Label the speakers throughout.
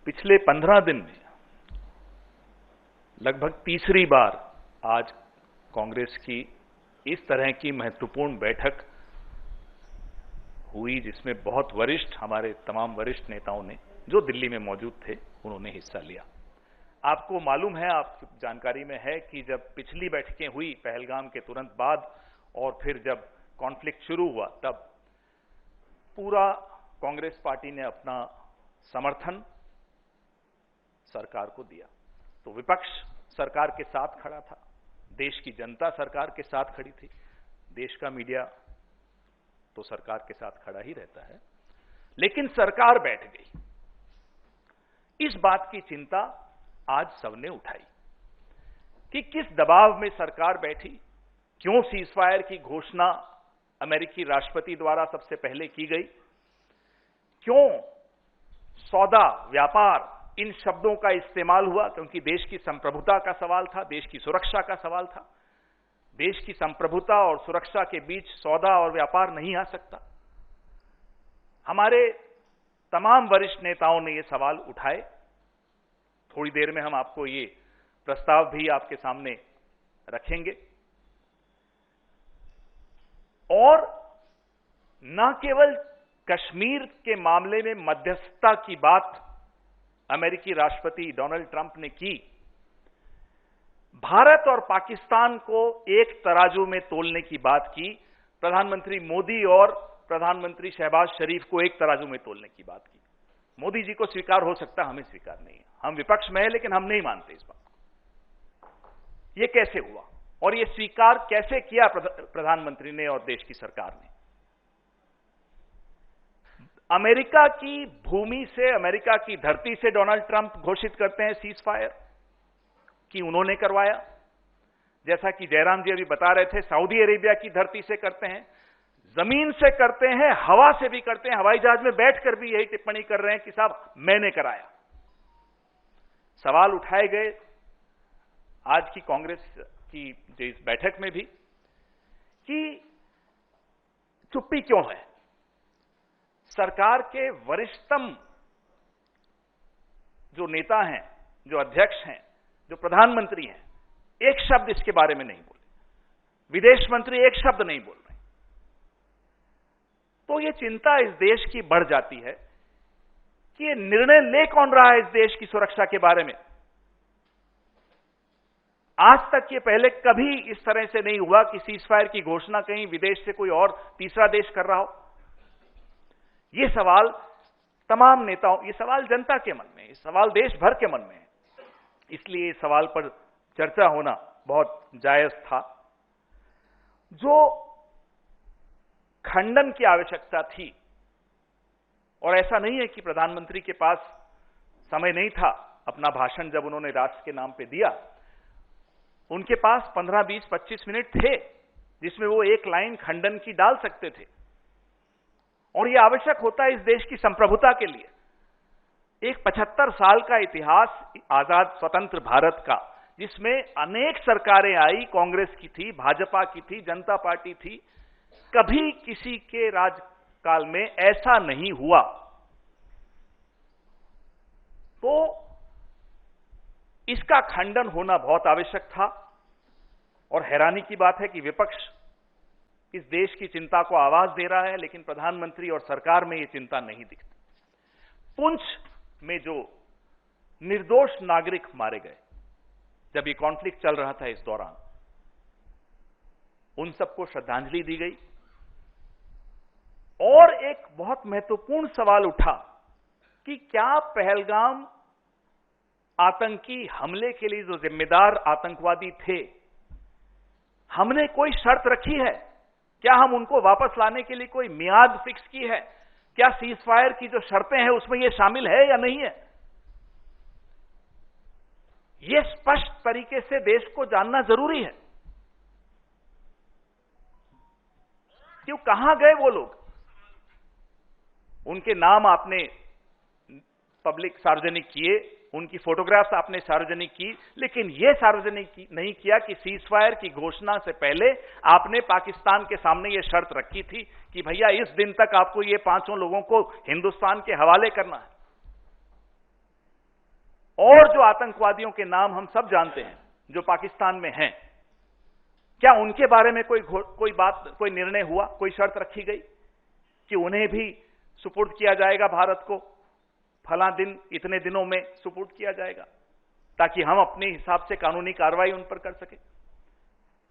Speaker 1: पिछले 15 दिन में लगभग तीसरी बार आज कांग्रेस की इस तरह की महत्वपूर्ण बैठक हुई जिसमें बहुत वरिष्ठ, हमारे तमाम वरिष्ठ नेताओं ने, जो दिल्ली में मौजूद थे, उन्होंने हिस्सा लिया। आपको मालूम है, आपकी जानकारी में है कि जब पिछली बैठकें हुई पहलगाम के तुरंत बाद और फिर जब कॉन्फ्लिक्ट शुरू हुआ, तब पूरा कांग्रेस पार्टी ने अपना समर्थन सरकार को दिया। तो विपक्ष सरकार के साथ खड़ा था, देश की जनता सरकार के साथ खड़ी थी, देश का मीडिया तो सरकार के साथ खड़ा ही रहता है। लेकिन सरकार बैठ गई। इस बात की चिंता आज सबने उठाई कि किस दबाव में सरकार बैठी, क्यों सीजफायर की घोषणा अमेरिकी राष्ट्रपति द्वारा सबसे पहले की गई, क्यों सौदा, व्यापार, इन शब्दों का इस्तेमाल हुआ, क्योंकि देश की संप्रभुता का सवाल था, देश की सुरक्षा का सवाल था। देश की संप्रभुता और सुरक्षा के बीच सौदा और व्यापार नहीं आ सकता। हमारे तमाम वरिष्ठ नेताओं ने ये सवाल उठाए। थोड़ी देर में हम आपको ये प्रस्ताव भी आपके सामने रखेंगे। और न केवल कश्मीर के मामले में मध्यस्थता की बात अमेरिकी राष्ट्रपति डोनाल्ड ट्रंप ने की, भारत और पाकिस्तान को एक तराजू में तोलने की बात की, प्रधानमंत्री मोदी और प्रधानमंत्री शहबाज शरीफ को एक तराजू में तोलने की बात की। मोदी जी को स्वीकार हो सकता, हमें स्वीकार नहीं है। हम विपक्ष में हैं, लेकिन हम नहीं मानते इस बात को। यह कैसे हुआ और यह स्वीकार कैसे किया प्रधानमंत्री ने और देश की सरकार ने? अमेरिका की भूमि से, अमेरिका की धरती से डोनाल्ड ट्रंप घोषित करते हैं सीज फायर कि उन्होंने करवाया। जैसा कि जयराम जी अभी बता रहे थे, सऊदी अरेबिया की धरती से करते हैं, जमीन से करते हैं, हवा से भी करते हैं, हवाई जहाज में बैठकर भी यही टिप्पणी कर रहे हैं कि साहब मैंने कराया। सवाल उठाए गए आज की कांग्रेस की जो इस बैठक में भी कि चुप्पी क्यों है। सरकार के वरिष्ठतम जो नेता हैं, जो अध्यक्ष हैं, जो प्रधानमंत्री हैं, एक शब्द इसके बारे में नहीं बोले। विदेश मंत्री एक शब्द नहीं बोल रहे। तो यह चिंता इस देश की बढ़ जाती है कि यह निर्णय ले कौन रहा है इस देश की सुरक्षा के बारे में। आज तक ये पहले कभी इस तरह से नहीं हुआ कि सीजफायर की घोषणा कहीं विदेश से कोई और तीसरा देश कर रहा हो। ये सवाल तमाम नेताओं, ये सवाल जनता के मन में, ये सवाल देश भर के मन में है। इसलिए इस सवाल पर चर्चा होना बहुत जायज था। जो खंडन की आवश्यकता थी, और ऐसा नहीं है कि प्रधानमंत्री के पास समय नहीं था, अपना भाषण जब उन्होंने राष्ट्र के नाम पे दिया, उनके पास 15, 20, 25 मिनट थे जिसमें वो एक लाइन खंडन की डाल सकते थे। और यह आवश्यक होता है इस देश की संप्रभुता के लिए। एक 75 साल का इतिहास आजाद स्वतंत्र भारत का, जिसमें अनेक सरकारें आई, कांग्रेस की थी, भाजपा की थी, जनता पार्टी थी, कभी किसी के राजकाल में ऐसा नहीं हुआ। तो इसका खंडन होना बहुत आवश्यक था। और हैरानी की बात है कि विपक्ष इस देश की चिंता को आवाज दे रहा है, लेकिन प्रधानमंत्री और सरकार में यह चिंता नहीं दिखती। पुंछ में जो निर्दोष नागरिक मारे गए जब ये कॉन्फ्लिक्ट चल रहा था, इस दौरान उन सबको श्रद्धांजलि दी गई। और एक बहुत महत्वपूर्ण सवाल उठा कि क्या पहलगाम आतंकी हमले के लिए जो जिम्मेदार आतंकवादी थे, हमने कोई शर्त रखी है? क्या हम उनको वापस लाने के लिए कोई मियाद फिक्स की है? क्या सीजफायर की जो शर्तें हैं उसमें यह शामिल है या नहीं है? यह स्पष्ट तरीके से देश को जानना जरूरी है। क्यों, कहां गए वो लोग? उनके नाम आपने पब्लिक सार्वजनिक किए, उनकी फोटोग्राफ्स आपने सार्वजनिक की, लेकिन यह सार्वजनिक नहीं किया कि सीजफायर की घोषणा से पहले आपने पाकिस्तान के सामने यह शर्त रखी थी कि भैया इस दिन तक आपको ये 5 लोगों को हिंदुस्तान के हवाले करना है। और जो आतंकवादियों के नाम हम सब जानते हैं जो पाकिस्तान में हैं, क्या उनके बारे में कोई निर्णय हुआ, कोई शर्त रखी गई कि उन्हें भी सुपुर्द किया जाएगा, भारत को फला दिन इतने दिनों में सुपुर्द किया जाएगा, ताकि हम अपने हिसाब से कानूनी कार्रवाई उन पर कर सकें?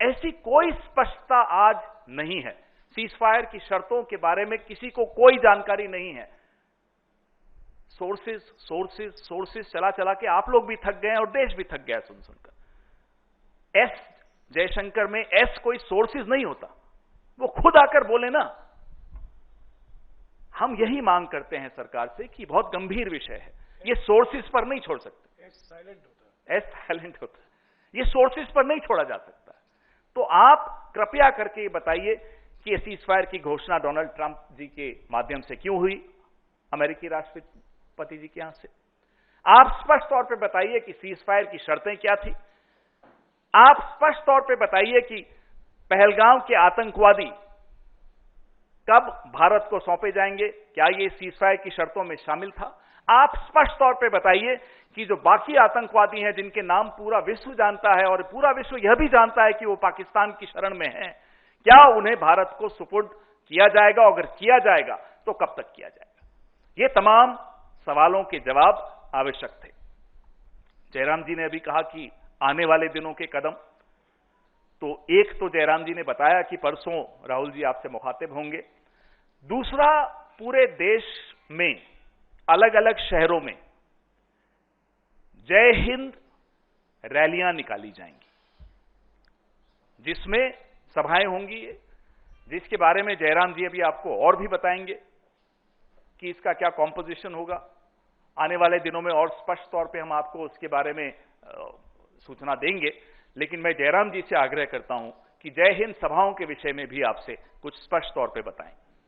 Speaker 1: ऐसी कोई स्पष्टता आज नहीं है। सीजफायर की शर्तों के बारे में किसी को कोई जानकारी नहीं है। सोर्सेस चला चला के आप लोग भी थक गए और देश भी थक गया सुन सुनकर। एस जयशंकर में एस कोई सोर्सेस नहीं होता, वो खुद आकर बोले ना। हम यही मांग करते हैं सरकार से कि बहुत गंभीर विषय है, ये सोर्सेस पर नहीं छोड़ सकते। एस साइलेंट होता है, ये सोर्सेस पर नहीं छोड़ा जा सकता। तो आप कृपया करके बताइए कि सीजफायर की घोषणा डोनाल्ड ट्रंप जी के माध्यम से क्यों हुई, अमेरिकी राष्ट्रपति जी के यहां से? आप स्पष्ट तौर पे बताइए कि सीजफायर की शर्तें क्या थी। आप स्पष्ट तौर पे बताइए कि पहलगाम के आतंकवादी कब भारत को सौंपे जाएंगे, क्या ये सीजफायर की शर्तों में शामिल था? आप स्पष्ट तौर पे बताइए कि जो बाकी आतंकवादी हैं जिनके नाम पूरा विश्व जानता है और पूरा विश्व यह भी जानता है कि वो पाकिस्तान की शरण में हैं, क्या उन्हें भारत को सुपुर्द किया जाएगा? अगर किया जाएगा तो कब तक किया जाएगा? ये तमाम सवालों के जवाब आवश्यक थे। जयराम जी ने अभी कहा कि आने वाले दिनों के कदम, तो एक तो जयराम जी ने बताया कि परसों राहुल जी आपसे मुखातिब होंगे। दूसरा, पूरे देश में अलग अलग शहरों में जय हिंद रैलियां निकाली जाएंगी, जिसमें सभाएं होंगी, जिसके बारे में जयराम जी अभी आपको और भी बताएंगे कि इसका क्या कॉम्पोजिशन होगा। आने वाले दिनों में और स्पष्ट तौर पे हम आपको उसके बारे में सूचना देंगे। लेकिन मैं जयराम जी से आग्रह करता हूं कि जय हिंद सभाओं के विषय में भी आपसे कुछ स्पष्ट तौर पे बताएं।